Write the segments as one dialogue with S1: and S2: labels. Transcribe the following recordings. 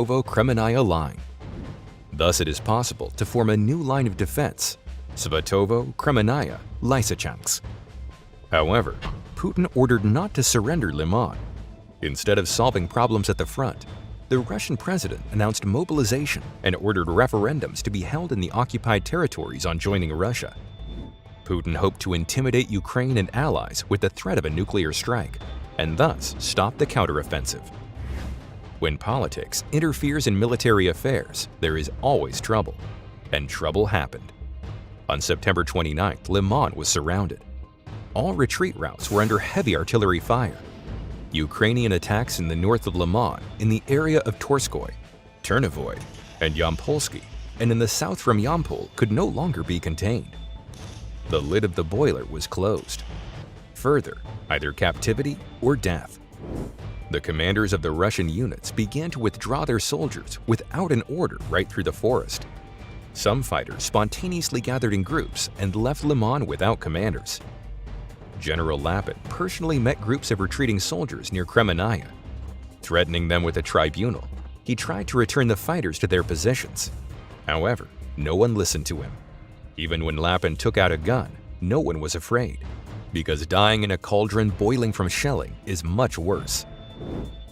S1: Svatovo-Kremenaya Line. Thus, it is possible to form a new line of defense, Svatovo-Kremenaya Lysychansk. However, Putin ordered not to surrender Liman. Instead of solving problems at the front, the Russian president announced mobilization and ordered referendums to be held in the occupied territories on joining Russia. Putin hoped to intimidate Ukraine and allies with the threat of a nuclear strike, and thus stop the counteroffensive. When politics interferes in military affairs, there is always trouble, and trouble happened. On September 29th, Liman was surrounded. All retreat routes were under heavy artillery fire. Ukrainian attacks in the north of Liman, in the area of Torskoy, Turnovoy, and Yampolsky, and in the south from Yampol could no longer be contained. The lid of the boiler was closed. Further, either captivity or death. The commanders of the Russian units began to withdraw their soldiers without an order right through the forest. Some fighters spontaneously gathered in groups and left Liman without commanders. General Lapin personally met groups of retreating soldiers near Kremenaya. Threatening them with a tribunal, he tried to return the fighters to their positions. However, no one listened to him. Even when Lapin took out a gun, no one was afraid, because dying in a cauldron boiling from shelling is much worse.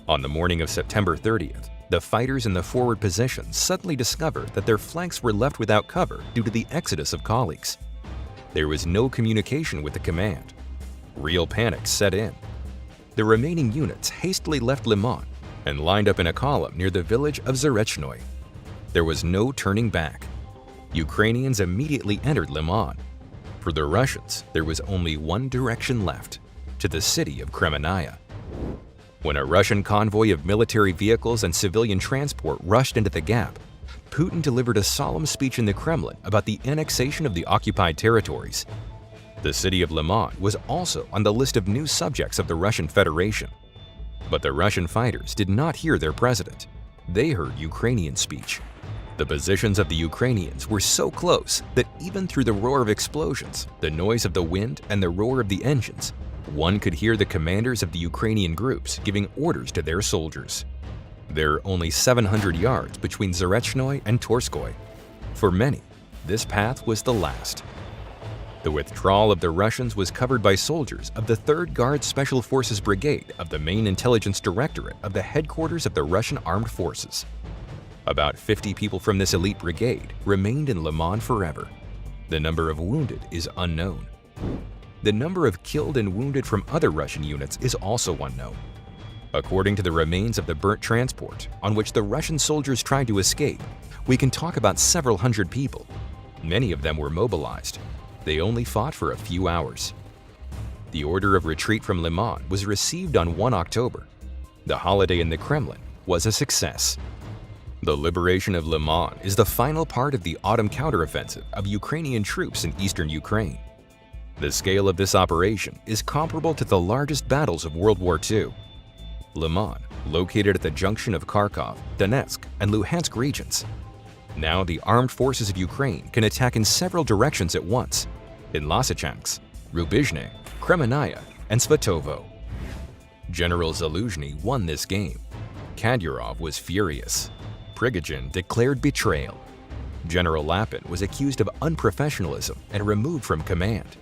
S1: On the morning of September 30th, the fighters in the forward positions suddenly discovered that their flanks were left without cover due to the exodus of colleagues. There was no communication with the command. Real panic set in. The remaining units hastily left Liman and lined up in a column near the village of Zarechnoy. There was no turning back. Ukrainians immediately entered Liman. For the Russians, there was only one direction left, to the city of Kremenaya. When a Russian convoy of military vehicles and civilian transport rushed into the gap, Putin delivered a solemn speech in the Kremlin about the annexation of the occupied territories. The city of Liman was also on the list of new subjects of the Russian Federation. But the Russian fighters did not hear their president. They heard Ukrainian speech. The positions of the Ukrainians were so close that even through the roar of explosions, the noise of the wind, and the roar of the engines, one could hear the commanders of the Ukrainian groups giving orders to their soldiers. There are only 700 yards between Zarechnoy and Torskoy. For many, this path was the last. The withdrawal of the Russians was covered by soldiers of the 3rd Guard Special Forces Brigade of the Main Intelligence Directorate of the headquarters of the Russian Armed Forces. About 50 people from this elite brigade remained in Liman forever. The number of wounded is unknown. The number of killed and wounded from other Russian units is also unknown. According to the remains of the burnt transport on which the Russian soldiers tried to escape, we can talk about several hundred people. Many of them were mobilized. They only fought for a few hours. The order of retreat from Liman was received on 1 October. The holiday in the Kremlin was a success. The liberation of Liman is the final part of the autumn counteroffensive of Ukrainian troops in eastern Ukraine. The scale of this operation is comparable to the largest battles of World War II. Liman, located at the junction of Kharkov, Donetsk, and Luhansk regions. Now the armed forces of Ukraine can attack in several directions at once, in Lysychansk, Rubizhne, Kremenaya, and Svatovo. General Zaluzhny won this game. Kadyrov was furious. Prigozhin declared betrayal. General Lapin was accused of unprofessionalism and removed from command.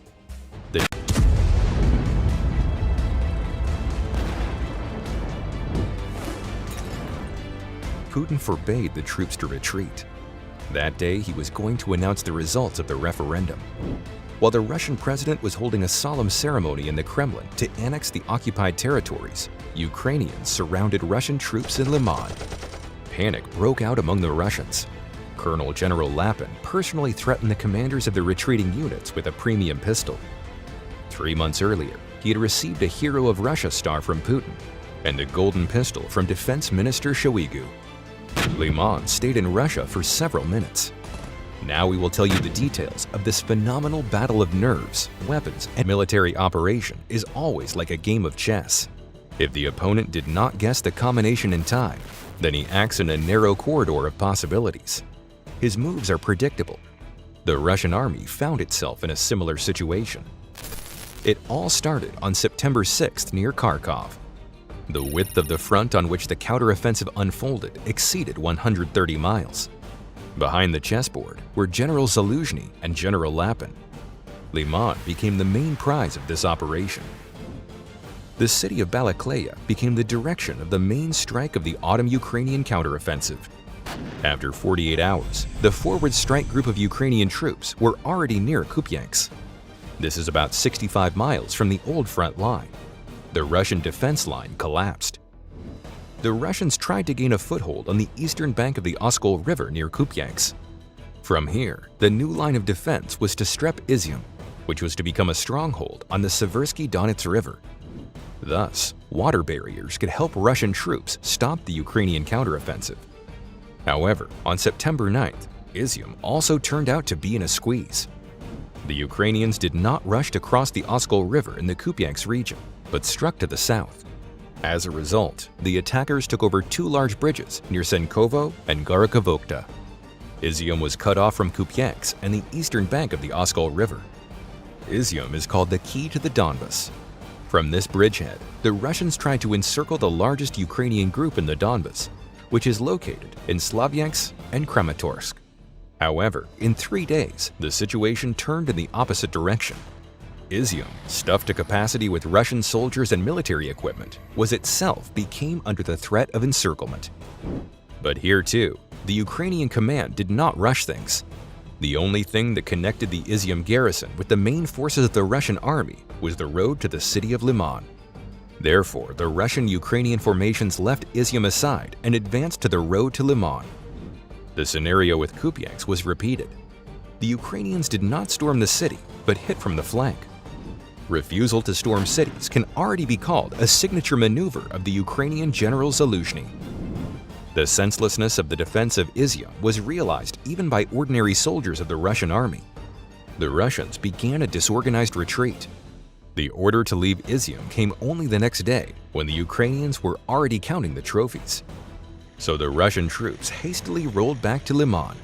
S1: Putin forbade the troops to retreat. That day, he was going to announce the results of the referendum. While the Russian president was holding a solemn ceremony in the Kremlin to annex the occupied territories, Ukrainians surrounded Russian troops in Liman. Panic broke out among the Russians. Colonel General Lapin personally threatened the commanders of the retreating units with a premium pistol. 3 months earlier, he had received a Hero of Russia star from Putin and a golden pistol from Defense Minister Shoigu. Liman stayed in Russia for several minutes. Now we will tell you the details of this phenomenal battle of nerves, weapons, and military operation is always like a game of chess. If the opponent did not guess the combination in time, then he acts in a narrow corridor of possibilities. His moves are predictable. The Russian army found itself in a similar situation. It all started on September 6th near Kharkov. The width of the front on which the counteroffensive unfolded exceeded 130 miles. Behind the chessboard were General Zaluzhny and General Lapin. Liman became the main prize of this operation. The city of Balakleya became the direction of the main strike of the autumn Ukrainian counteroffensive. After 48 hours, the forward strike group of Ukrainian troops were already near Kupiansk. This is about 65 miles from the old front line. The Russian defense line collapsed. The Russians tried to gain a foothold on the eastern bank of the Oskol River near Kupiansk. From here, the new line of defense was to strep Izium, which was to become a stronghold on the Seversky Donets River. Thus, water barriers could help Russian troops stop the Ukrainian counteroffensive. However, on September 9th, Izium also turned out to be in a squeeze. The Ukrainians did not rush to cross the Oskol River in the Kupiansk region, but struck to the south. As a result, the attackers took over two large bridges near Senkovo and Gorokovokta. Izium was cut off from Kupiansk and the eastern bank of the Oskol River. Izium is called the key to the Donbas. From this bridgehead, the Russians tried to encircle the largest Ukrainian group in the Donbas, which is located in Slavyansk and Kramatorsk. However, in 3 days, the situation turned in the opposite direction. Izium, stuffed to capacity with Russian soldiers and military equipment, became under the threat of encirclement. But here too, the Ukrainian command did not rush things. The only thing that connected the Izium garrison with the main forces of the Russian army was the road to the city of Liman. Therefore, the Russian-Ukrainian formations left Izium aside and advanced to the road to Liman. The scenario with Kupiansk was repeated. The Ukrainians did not storm the city, but hit from the flank. Refusal to storm cities can already be called a signature maneuver of the Ukrainian General Zaluzhny. The senselessness of the defense of Izium was realized even by ordinary soldiers of the Russian army. The Russians began a disorganized retreat. The order to leave Izium came only the next day, when the Ukrainians were already counting the trophies. So the Russian troops hastily rolled back to Liman.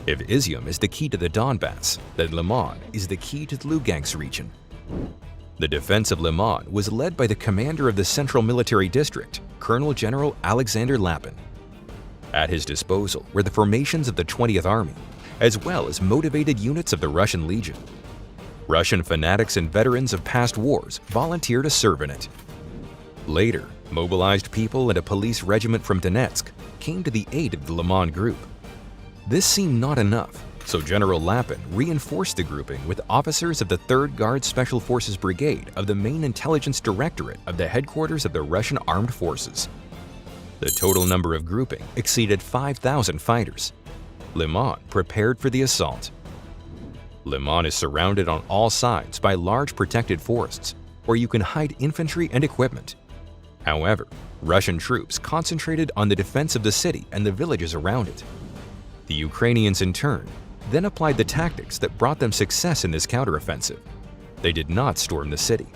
S1: If Izium is the key to the Donbass, then Liman is the key to the Lugansk region. The defense of Liman was led by the commander of the Central Military District, Colonel General Alexander Lapin. At his disposal were the formations of the 20th Army, as well as motivated units of the Russian Legion. Russian fanatics and veterans of past wars volunteered to serve in it. Later, mobilized people and a police regiment from Donetsk came to the aid of the Liman group. This seemed not enough, so General Lapin reinforced the grouping with officers of the 3rd Guard Special Forces Brigade of the main intelligence directorate of the headquarters of the Russian Armed Forces. The total number of grouping exceeded 5,000 fighters. Liman prepared for the assault. Liman is surrounded on all sides by large protected forests, where you can hide infantry and equipment. However, Russian troops concentrated on the defense of the city and the villages around it. The Ukrainians, in turn, then applied the tactics that brought them success in this counteroffensive. They did not storm the city.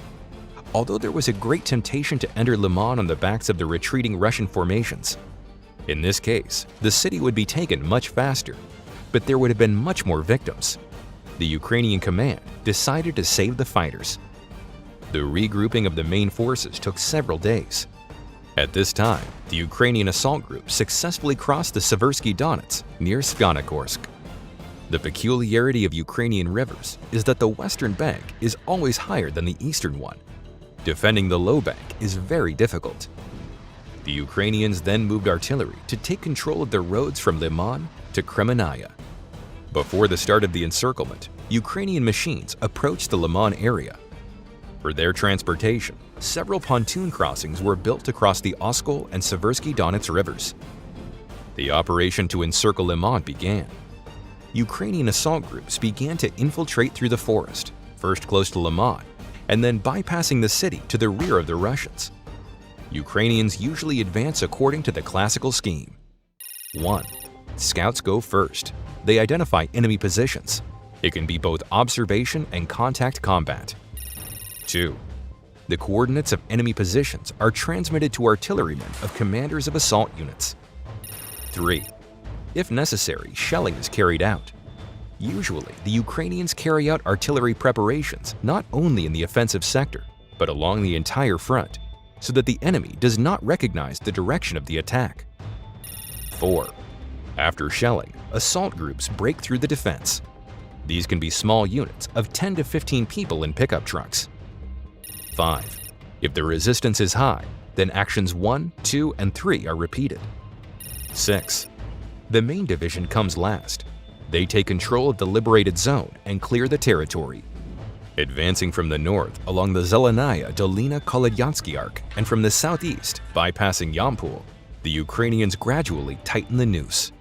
S1: Although there was a great temptation to enter Liman on the backs of the retreating Russian formations. In this case, the city would be taken much faster, but there would have been much more victims. The Ukrainian command decided to save the fighters. The regrouping of the main forces took several days. At this time, the Ukrainian assault group successfully crossed the Seversky Donets near Svyanokorsk. The peculiarity of Ukrainian rivers is that the western bank is always higher than the eastern one. Defending the low bank is very difficult. The Ukrainians then moved artillery to take control of the roads from Liman to Kremenaya. Before the start of the encirclement, Ukrainian machines approached the Liman area. For their transportation, several pontoon crossings were built to cross the Oskol and Seversky Donets rivers. The operation to encircle Liman began. Ukrainian assault groups began to infiltrate through the forest, first close to Liman, and then bypassing the city to the rear of the Russians. Ukrainians usually advance according to the classical scheme. 1. Scouts go first. They identify enemy positions. It can be both observation and contact combat. 2. The coordinates of enemy positions are transmitted to artillerymen of commanders of assault units. 3. If necessary, shelling is carried out. Usually, the Ukrainians carry out artillery preparations not only in the offensive sector, but along the entire front, so that the enemy does not recognize the direction of the attack. 4. After shelling, assault groups break through the defense. These can be small units of 10 to 15 people in pickup trucks. 5. If the resistance is high, then actions 1, 2, and 3 are repeated. 6. The main division comes last. They take control of the liberated zone and clear the territory. Advancing from the north along the Zelenaya Dolina Kolodyansky Arc and from the southeast, bypassing Yampol, the Ukrainians gradually tighten the noose.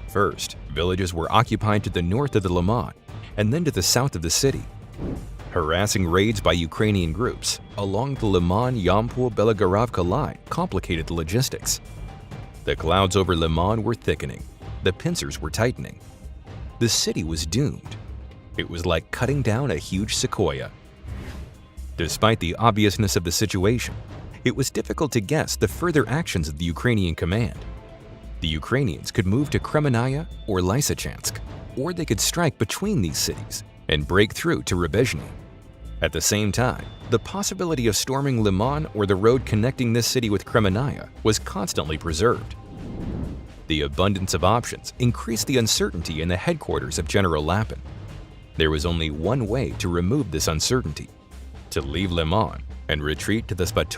S1: First, villages were occupied to the north of the Liman and then to the south of the city. Harassing raids by Ukrainian groups along the Liman-Yampol-Belogorivka line complicated the logistics. The clouds over Liman were thickening. The pincers were tightening. The city was doomed. It was like cutting down a huge sequoia. Despite the obviousness of the situation, it was difficult to guess the further actions of the Ukrainian command. The Ukrainians could move to Kremenaya or Lysychansk, or they could strike between these cities and break through to Rubezhny. At the same time, the possibility of storming Liman or the road connecting this city with Kremenaya was constantly preserved. The abundance of options increased the uncertainty in the headquarters of General Lapin. There was only one way to remove this uncertainty: to leave Liman and retreat to the Spatovo